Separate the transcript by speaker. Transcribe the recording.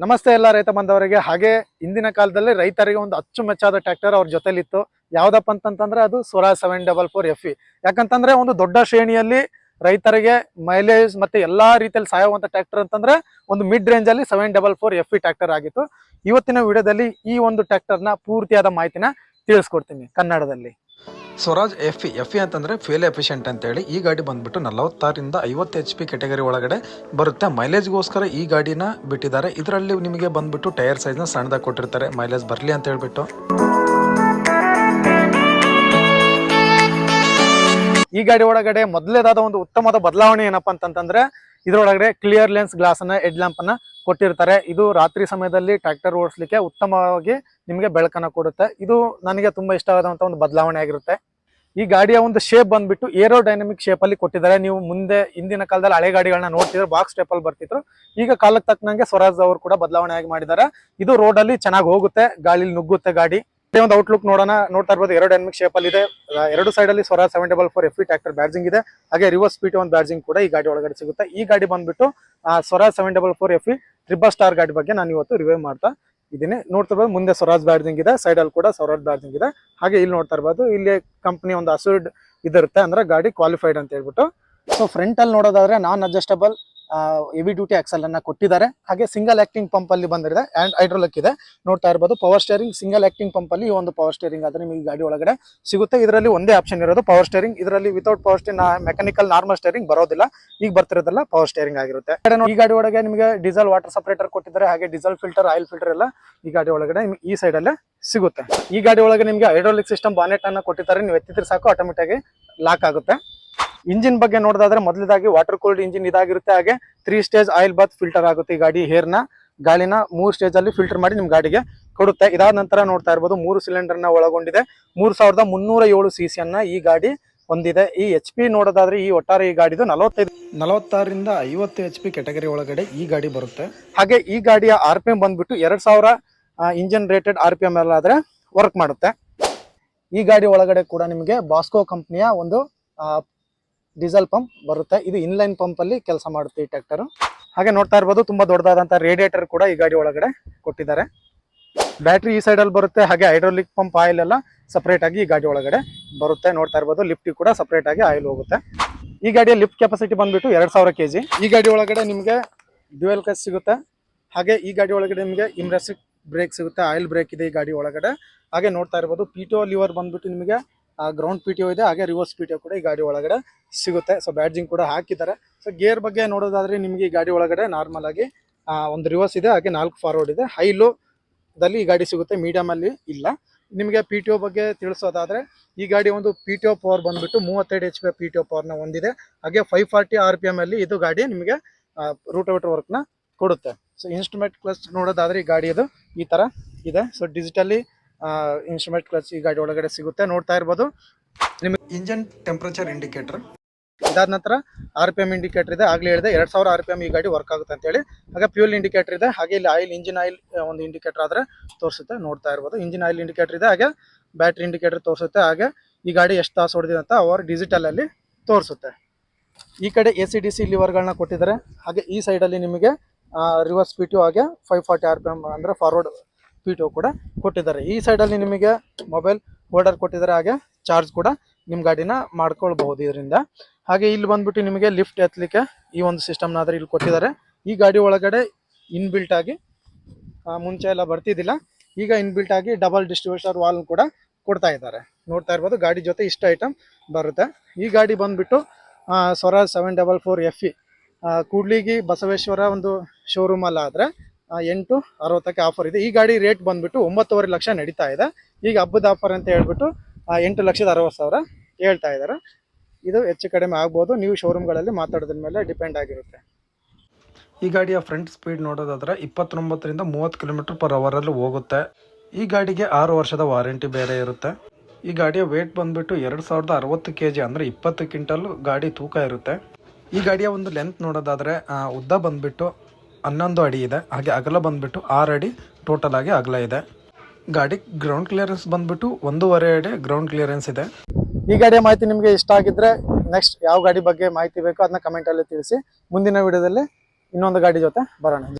Speaker 1: ನಮಸ್ತೆ ಎಲ್ಲ ರೈತ ಬಾಂಧವರಿಗೆ. ಹಾಗೆ ಇಂದಿನ ಕಾಲದಲ್ಲಿ ರೈತರಿಗೆ ಒಂದು ಅಚ್ಚುಮೆಚ್ಚಾದ ಟ್ರ್ಯಾಕ್ಟರ್ ಅವ್ರ ಜೊತೆಲಿತ್ತು. ಯಾವ್ದಪ್ಪ ಅಂತಂತಂದ್ರೆ ಅದು ಸ್ವರಾಜ್ 744 FE. ಯಾಕಂತಂದ್ರೆ ಒಂದು ದೊಡ್ಡ ಶ್ರೇಣಿಯಲ್ಲಿ ರೈತರಿಗೆ ಮೈಲೇಜ್ ಮತ್ತೆ ಎಲ್ಲಾ ರೀತಿಯಲ್ಲಿ ಸಹಾಯವಂತ ಟ್ರ್ಯಾಕ್ಟರ್ ಅಂತಂದ್ರೆ ಒಂದು ಮಿಡ್ ರೇಂಜ್ ಅಲ್ಲಿ 744 FE ಟ್ರ್ಯಾಕ್ಟರ್ ಆಗಿತ್ತು. ಇವತ್ತಿನ ವಿಡಿಯೋದಲ್ಲಿ ಈ ಒಂದು ಟ್ರ್ಯಾಕ್ಟರ್ ನ ಪೂರ್ತಿಯಾದ ಮಾಹಿತಿನ ತಿಳಿಸ್ಕೊಡ್ತೀನಿ ಕನ್ನಡದಲ್ಲಿ.
Speaker 2: ಸ್ವರಾಜ್ ಎಫ್ ಅಂತಂದ್ರೆ ಫ್ಯೂಲ್ ಎಫಿಷಿಯಂಟ್ ಅಂತೇಳಿ ಈ ಗಾಡಿ ಬಂದ್ಬಿಟ್ಟು 46ರಿಂದ 50 HP ಕೆಟಗರಿ ಒಳಗಡೆ ಬರುತ್ತೆ. ಮೈಲೇಜ್ಗೋಸ್ಕರ ಈ ಗಾಡಿನ ಬಿಟ್ಟಿದ್ದಾರೆ. ಇದರಲ್ಲಿ ನಿಮಗೆ ಬಂದ್ಬಿಟ್ಟು ಟೈರ್ ಸೈಜ್ನ ಸಣ್ಣದಾಗಿ ಕೊಟ್ಟಿರ್ತಾರೆ, ಮೈಲೇಜ್ ಬರಲಿ ಅಂತ ಹೇಳ್ಬಿಟ್ಟು.
Speaker 1: ಈ ಗಾಡಿ ಒಳಗಡೆ ಮೊದಲೇದಾದ ಒಂದು ಉತ್ತಮವಾದ ಬದಲಾವಣೆ ಏನಪ್ಪಾ ಅಂತಂತಂದ್ರೆ ಇದರೊಳಗಡೆ ಕ್ಲಿಯರ್ ಲೆನ್ಸ್ ಗ್ಲಾಸ್ ಅನ್ನ ಹೆಡ್ ಲ್ಯಾಂಪ್ ಅನ್ನ ಕೊಟ್ಟಿರ್ತಾರೆ. ಇದು ರಾತ್ರಿ ಸಮಯದಲ್ಲಿ ಟ್ರ್ಯಾಕ್ಟರ್ ಓಡಿಸ್ಲಿಕ್ಕೆ ಉತ್ತಮವಾಗಿ ನಿಮಗೆ ಬೆಳಕನ್ನ ಕೊಡುತ್ತೆ. ಇದು ನನಗೆ ತುಂಬಾ ಇಷ್ಟವಾದಂತ ಒಂದು ಬದಲಾವಣೆ ಆಗಿರುತ್ತೆ. ಈ ಗಾಡಿಯ ಒಂದು ಶೇಪ್ ಬಂದ್ಬಿಟ್ಟು ಏರೋಡೈನಮಿಕ್ ಶೇಪ್ ಅಲ್ಲಿ ಕೊಟ್ಟಿದ್ದಾರೆ. ನೀವು ಮುಂದೆ ಹಿಂದಿನ ಕಾಲದಲ್ಲಿ ಹಳೆ ಗಾಡಿಗಳನ್ನ ನೋಡ್ತಿದ್ರೆ ಬಾಕ್ಸ್ ಟೈಪ್ ಅಲ್ಲಿ ಬರ್ತಿದ್ರು. ಈಗ ಕಾಲಕ್ಕೆ ತಕ್ಕನಂಗೆ ಸ್ವರಾಜ್ ಅವರು ಕೂಡ ಬದಲಾವಣೆ ಆಗಿ ಮಾಡಿದ್ದಾರೆ. ಇದು ರೋಡ್ ಅಲ್ಲಿ ಚೆನ್ನಾಗಿ ಹೋಗುತ್ತೆ, ಗಾಳಿಲಿ ನುಗ್ಗುತ್ತೆ ಗಾಡಿ. ಒಂದು ಔಟ್ಲುಕ್ ನೋಡ್ತಾ ಇರ್ಬೋದು, ಏರೋಡೈನಮಿಕ್ ಶೇಪ್ ಅಲ್ಲಿ ಇದೆ. ಎರಡು ಸೈಡ್ ಅಲ್ಲಿ ಸ್ವರಾಜ್ 744 FE ಟ್ರ್ಯಾಕ್ಟರ್ ಬ್ಯಾಡ್ಜಿಂಗ್ ಇದೆ. ಹಾಗೆ ರಿವರ್ಸ್ PT ಒಂದು ಬ್ಯಾಡ್ಜಿಂಗ್ ಕೂಡ ಈ ಗಾಡಿ ಒಳಗಡೆ ಸಿಗುತ್ತೆ. ಈ ಗಾಡಿ ಬಂದ್ಬಿಟ್ಟು ಸ್ವರಾಜ್ 744 FE ಟ್ರಿಬಲ್ ಸ್ಟಾರ್ ಗಾಡಿ ಬಗ್ಗೆ ನಾನು ಇವತ್ತು ರಿವ್ಯೂ ಮಾಡ್ತಾ ಇದೀನಿ. ನೋಡ್ತಾ ಇರ್ಬೋದು, ಮುಂದೆ ಸ್ವರಾಜ್ ಬ್ಯಾಡ್ಜಿಂಗ್ ಇದೆ, ಸೈಡ್ ಅಲ್ಲಿ ಕೂಡ ಸ್ವರಾಜ್ ಬ್ಯಾಡ್ಜಿಂಗ್ ಇದೆ. ಹಾಗೆ ಇಲ್ಲಿ ನೋಡ್ತಾ ಇರ್ಬೋದು, ಇಲ್ಲಿ ಕಂಪನಿ ಒಂದು ಅಸೂರ್ಡ್ ಇದಿರುತ್ತೆ, ಅಂದ್ರೆ ಗಾಡಿ ಕ್ವಾಲಿಫೈಡ್ ಅಂತ ಹೇಳ್ಬಿಟ್ಟು. ಸೊ ಫ್ರಂಟ್ ಅಲ್ಲಿ ನೋಡೋದಾದ್ರೆ ನಾನ್ ಅಡ್ಜಸ್ಟಬಲ್ ಹೆವಿ ಡ್ಯೂಟಿ ಎಕ್ಸೆಲ್ ಅನ್ನ ಕೊಟ್ಟಿದ್ದಾರೆ. ಹಾಗೆ ಸಿಂಗಲ್ ಆಕ್ಟಿಂಗ್ ಪಂಪ್ ಅಲ್ಲಿ ಬಂದಿದೆ ಅಂಡ್ ಹೈಡ್ರೋಲಿಕ್ ಇದೆ. ನೋಡ್ತಾ ಇರ್ಬೋದು, power steering single acting pump ಅಲ್ಲಿ ಈ ಒಂದು ಪವರ್ ಸ್ಟೇರಿಂಗ್ ಆದ್ರೆ ನಿಮಗೆ ಗಾಡಿ ಒಳಗಡೆ ಸಿಗುತ್ತೆ. ಇದರಲ್ಲಿ ಒಂದೇ ಆಪ್ಷನ್ ಇರೋದು ಪವರ್ ಸ್ಟೇರಿಂಗ್. ಇದರಲ್ಲಿ without power steering mechanical normal steering ಬರೋದಿಲ್ಲ. ಈಗ ಬರ್ತಿರೋದಲ್ಲ ಪವರ್ ಸ್ಟೇರಿಂಗ್ ಆಗಿರುತ್ತೆ. ಈ ಗಾಡಿ ಒಳಗೆ ನಿಮಗೆ ಡೀಸೆಲ್ ವಾಟರ್ ಸಪರೇಟರ್ ಕೊಟ್ಟಿದ್ದಾರೆ. ಹಾಗೆ ಡೀಸೆಲ್ ಫಿಲ್ಟರ್, ಆಯಿಲ್ ಫಿಲ್ಟರ್ ಎಲ್ಲ ಈ ಗಾಡಿ ಒಳಗಡೆ ಈ ಸೈಡ್ ಅಲ್ಲೇ ಸಿಗುತ್ತೆ. ಈ ಗಾಡಿ ಒಳಗೆ ನಿಮಗೆ ಹೈಡ್ರೋಲಿಕ್ ಸಿಸ್ಟಮ್ ಬಾನೆಟ್ ಅನ್ನ ಕೊಟ್ಟಿದ್ದಾರೆ. ನೀವು ಎತ್ತಿದ್ರೆ ಸಾಕು ಆಟೋಮೆಟಿಕ್ ಆಗಿ ಲಾಕ್ ಆಗುತ್ತೆ. ಇಂಜಿನ್ ಬಗ್ಗೆ ನೋಡೋದಾದ್ರೆ ಮೊದಲದಾಗಿ ವಾಟರ್ ಕೂಲ್ಡ್ ಇಂಜಿನ್ ಇದಾಗಿರುತ್ತೆ. ಹಾಗೆ 3 ಸ್ಟೇಜ್ ಆಯಿಲ್ ಬಾತ್ ಫಿಲ್ಟರ್ ಆಗುತ್ತೆ. ಈ ಗಾಡಿ ಹೇರ್ನ ಗಾಳಿನ 3 ಸ್ಟೇಜ್ ಅಲ್ಲಿ ಫಿಲ್ಟರ್ ಮಾಡಿ ನಿಮ್ ಗಾಡಿಗೆ ಕೊಡುತ್ತೆ. ಇದಾದ ನಂತರ ನೋಡ್ತಾ ಇರ್ಬೋದು, 3 ಸಿಲಿಂಡರ್ ನ ಒಳಗೊಂಡಿದೆ. 3307 cc ಅನ್ನ ಈ ಗಾಡಿ ಹೊಂದಿದೆ. ಈ HP ನೋಡೋದಾದ್ರೆ ಈ ಒಟ್ಟಾರೆ ಈ ಗಾಡಿದು
Speaker 2: 46ರಿಂದ 50 HP ಕೆಟಗರಿ ಒಳಗಡೆ ಈ ಗಾಡಿ ಬರುತ್ತೆ.
Speaker 1: ಹಾಗೆ ಈ ಗಾಡಿಯ RPM ಬಂದ್ಬಿಟ್ಟು 2000 ಇಂಜಿನ್ ರೇಟೆಡ್ RPM ಎಲ್ಲ ಆದ್ರೆ ವರ್ಕ್ ಮಾಡುತ್ತೆ. ಈ ಗಾಡಿ ಒಳಗಡೆ ಕೂಡ ನಿಮಗೆ ಬಾಸ್ಕೋ ಕಂಪನಿಯ ಒಂದು ಡೀಸೆಲ್ ಪಂಪ್ ಬರುತ್ತೆ. ಇದು ಇನ್ಲೈನ್ ಪಂಪ್ ಅಲ್ಲಿ ಕೆಲಸ ಮಾಡುತ್ತೆ ಈ ಟ್ರ್ಯಾಕ್ಟರ್. ಹಾಗೆ ನೋಡ್ತಾ ಇರ್ಬೋದು, ತುಂಬಾ ದೊಡ್ಡದಾದಂತ ರೇಡಿಯೇಟರ್ ಕೂಡ ಈ ಗಾಡಿ ಒಳಗಡೆ ಕೊಟ್ಟಿದ್ದಾರೆ. ಬ್ಯಾಟ್ರಿ ಈ ಸೈಡ್ ಅಲ್ಲಿ ಬರುತ್ತೆ. ಹಾಗೆ ಹೈಡ್ರೋಲಿಕ್ ಪಂಪ್ ಆಯಿಲ್ ಎಲ್ಲ ಸಪರೇಟ್ ಆಗಿ ಈ ಗಾಡಿ ಒಳಗಡೆ ಬರುತ್ತೆ. ನೋಡ್ತಾ ಇರ್ಬೋದು, ಲಿಫ್ಟ್ ಕೂಡ ಸಪರೇಟ್ ಆಗಿ ಆಯಿಲ್ ಹೋಗುತ್ತೆ. ಈ ಗಾಡಿಯ ಲಿಫ್ಟ್ ಕೆಪಾಸಿಟಿ ಬಂದ್ಬಿಟ್ಟು 2000 kg. ಈ ಗಾಡಿ ಒಳಗಡೆ ನಿಮಗೆ ಡ್ಯುಯಲ್ ಕ್ಲಚ್ ಸಿಗುತ್ತೆ. ಹಾಗೆ ಈ ಗಾಡಿ ಒಳಗಡೆ ನಿಮಗೆ ಇಂಬ್ರೆಸಿಕ್ ಬ್ರೇಕ್ ಸಿಗುತ್ತೆ, ಆಯಿಲ್ ಬ್ರೇಕ್ ಇದೆ ಈ ಗಾಡಿ ಒಳಗಡೆ. ಹಾಗೆ ನೋಡ್ತಾ ಇರ್ಬೋದು, PTO ಲಿವರ್ ಬಂದ್ಬಿಟ್ಟು ನಿಮಗೆ ಗ್ರೌಂಡ್ PTO ಇದೆ. ಹಾಗೆ ರಿವರ್ಸ್ PTO ಕೂಡ ಈ ಗಾಡಿ ಒಳಗಡೆ ಸಿಗುತ್ತೆ. ಸೊ ಬ್ಯಾಡ್ಜಿಂಗ್ ಕೂಡ ಹಾಕಿದ್ದಾರೆ. ಸೊ ಗೇರ್ ಬಗ್ಗೆ ನೋಡೋದಾದ್ರೆ ನಿಮಗೆ ಈ ಗಾಡಿ ಒಳಗಡೆ ನಾರ್ಮಲ್ ಆಗಿ ಒಂದು ರಿವರ್ಸ್ ಇದೆ, ಹಾಗೆ 4 ಫಾರ್ವರ್ಡ್ ಇದೆ. ಹೈ ಲೋ ದಲ್ಲಿ ಈ ಗಾಡಿ ಸಿಗುತ್ತೆ, ಮೀಡಿಯಂ ಅಲ್ಲಿ ಇಲ್ಲ. ನಿಮಗೆ PTO ಬಗ್ಗೆ ತಿಳಿಸೋದಾದ್ರೆ ಈ ಗಾಡಿ ಒಂದು PTO ಪವರ್ ಬಂದ್ಬಿಟ್ಟು 32 HP PTO ಪವರ್ ನ ಹೊಂದಿದೆ. ಹಾಗೆ 540 RPM ಅಲ್ಲಿ ಇದು ಗಾಡಿ ನಿಮಗೆ ರೂಟೋವೇಟರ್ ವರ್ಕ್ ನ ಕೊಡುತ್ತೆ. ಸೊ ಇನ್ಸ್ಟ್ರೂಮೆಂಟ್ ಕ್ಲಚ್ ನೋಡೋದಾದ್ರೆ ಈ ಗಾಡಿ ಇದು ಈ ತರ ಇದೆ. ಸೊ ಡಿಜಿಟಲಿ ಇನ್ಸ್ಟ್ರೂಮೆಂಟ್ ಕ್ಲಚ್ ಈ ಗಾಡಿ ಒಳಗಡೆ ಸಿಗುತ್ತೆ. ನೋಡ್ತಾ ಇರ್ಬೋದು,
Speaker 2: ನಿಮಗೆ ಇಂಜಿನ್ ಟೆಂಪರೇಚರ್ ಇಂಡಿಕೇಟರ್,
Speaker 1: ಇದಾದ ನಂತರ RPM ಇಂಡಿಕೇಟರ್ ಇದೆ. ಆಗ್ಲೇ ಹೇಳಿದೆ 2000 RPM ಈ ಗಾಡಿ ವರ್ಕ್ ಆಗುತ್ತೆ ಅಂತ ಹೇಳಿ. ಹಾಗೆ ಫ್ಯೂಲ್ ಇಂಡಿಕೇಟರ್ ಇದೆ. ಹಾಗೆ ಇಲ್ಲಿ ಆಯಿಲ್, ಇಂಜಿನ್ ಆಯಿಲ್ ಒಂದು ಇಂಡಿಕೇಟರ್ ಆದ್ರೆ ತೋರಿಸುತ್ತೆ. ನೋಡ್ತಾ ಇರ್ಬೋದು, ಇಂಜಿನ್ ಆಯಿಲ್ ಇಂಡಿಕೇಟರ್ ಇದೆ. ಹಾಗೆ ಬ್ಯಾಟ್ರಿ ಇಂಡಿಕೇಟರ್ ತೋರಿಸುತ್ತೆ. ಹಾಗೆ ಈ ಗಾಡಿ ಎಷ್ಟು ತಾಸು ಹೊಡೆದಿದೆ ಅಂತ ಅವರು ಡಿಜಿಟಲ್ ಅಲ್ಲಿ ತೋರಿಸುತ್ತೆ. ಈ ಕಡೆ AC/DC ಲಿವರ್ಗಳನ್ನ ಕೊಟ್ಟಿದ್ದಾರೆ. ಹಾಗೆ ಈ ಸೈಡ್ ಅಲ್ಲಿ ನಿಮಗೆ ರಿವರ್ಸ್ PTO ಹಾಗೆ 540 RPM ಅಂದ್ರೆ ಫಾರ್ವರ್ಡ್ PTO ಕೂಡ ಕೊಟ್ಟಿದ್ದಾರೆ. ಈ ಸೈಡ್ ಅಲ್ಲಿ ನಿಮಗೆ ಮೊಬೈಲ್ ಹೋಲ್ಡರ್ ಕೊಟ್ಟಿದ್ದಾರೆ. ಹಾಗೆ ಚಾರ್ಜ್ ಕೂಡ ನಿಮ್ ಗಾಡಿನ ಮಾಡ್ಕೊಳ್ಬಹುದು ಇದರಿಂದ. ಹಾಗೆ ಇಲ್ಲಿ ಬಂದ್ಬಿಟ್ಟು ನಿಮಗೆ ಲಿಫ್ಟ್ ಎತ್ತಲಿಕ್ಕೆ ಈ ಒಂದು ಸಿಸ್ಟಮ್ ಆದ್ರೆ ಇಲ್ಲಿ ಕೊಟ್ಟಿದ್ದಾರೆ. ಈ ಗಾಡಿ ಒಳಗಡೆ ಇನ್ಬಿಲ್ಟ್ ಆಗಿ ಮುಂಚೆ ಎಲ್ಲ ಬರ್ತಿದ್ದಿಲ್ಲ, ಈಗ ಇನ್ಬಿಲ್ಟ್ ಆಗಿ ಡಬಲ್ ಡಿಸ್ಟ್ರಿಬ್ಯೂಟರ್ ವಾಲ್ ಕೂಡ ಕೊಡ್ತಾ ಇದ್ದಾರೆ. ನೋಡ್ತಾ ಇರ್ಬೋದು, ಗಾಡಿ ಜೊತೆ ಇಷ್ಟ ಐಟಮ್ ಬರುತ್ತೆ. ಈ ಗಾಡಿ ಬಂದ್ಬಿಟ್ಟು ಸ್ವರಾಜ್ 744 FE ಕೂಡ್ಲಿಗಿ ಬಸವೇಶ್ವರ ಒಂದು ಶೋರೂಮ್ ಅಲ್ಲ ಆದ್ರೆ 860ಕ್ಕೆ ಆಫರ್ ಇದೆ. ಈ ಗಾಡಿ ರೇಟ್ ಬಂದ್ಬಿಟ್ಟು 9.5 ಲಕ್ಷ ನಡೀತಾ ಇದೆ. ಈಗ ಹಬ್ಬದ ಆಫರ್ ಅಂತ ಹೇಳ್ಬಿಟ್ಟು 8,60,000 ಹೇಳ್ತಾ ಇದ್ದಾರೆ. ಇದು ಹೆಚ್ಚು ಕಡಿಮೆ ಆಗ್ಬೋದು, ನೀವು ಶೋರೂಮ್ಗಳಲ್ಲಿ ಮಾತಾಡೋದ್ರ ಮೇಲೆ ಡಿಪೆಂಡ್ ಆಗಿರುತ್ತೆ.
Speaker 2: ಈ ಗಾಡಿಯ ಫ್ರಂಟ್ ಸ್ಪೀಡ್ ನೋಡೋದಾದ್ರೆ 29ರಿಂದ 30 km/h ಅಲ್ಲಿ ಹೋಗುತ್ತೆ. ಈ ಗಾಡಿಗೆ 6 ವರ್ಷದ ವಾರಂಟಿ ಬೇರೆ ಇರುತ್ತೆ. ಈ ಗಾಡಿಯ ವೇಟ್ ಬಂದ್ಬಿಟ್ಟು 2060 kg ಅಂದ್ರೆ 20 ಕ್ವಿಂಟಲ್ ಗಾಡಿ ತೂಕ ಇರುತ್ತೆ. ಈ ಗಾಡಿಯ ಒಂದು ಲೆಂತ್ ನೋಡೋದಾದ್ರೆ ಉದ್ದ ಬಂದ್ಬಿಟ್ಟು 11 ಅಡಿ ಇದೆ. ಹಾಗೆ ಅಗಲ ಬಂದ್ಬಿಟ್ಟು 6 ಅಡಿ ಟೋಟಲ್ ಆಗಿ ಅಗಲ ಇದೆ. ಗಾಡಿ ಗ್ರೌಂಡ್ ಕ್ಲಿಯರೆನ್ಸ್ ಬಂದ್ಬಿಟ್ಟು 1.5 ಅಡಿ ಗ್ರೌಂಡ್ ಕ್ಲಿಯರೆನ್ಸ್ ಇದೆ.
Speaker 1: ಈ ಗಾಡಿಯ ಮಾಹಿತಿ ನಿಮಗೆ ಇಷ್ಟ ಆಗಿದ್ರೆ ನೆಕ್ಸ್ಟ್ ಯಾವ ಗಾಡಿ ಬಗ್ಗೆ ಮಾಹಿತಿ ಬೇಕೋ ಅದನ್ನ ಕಮೆಂಟ್ ಅಲ್ಲಿ ತಿಳಿಸಿ. ಮುಂದಿನ ವಿಡಿಯೋದಲ್ಲಿ ಇನ್ನೊಂದು ಗಾಡಿ ಜೊತೆ ಬರೋಣ.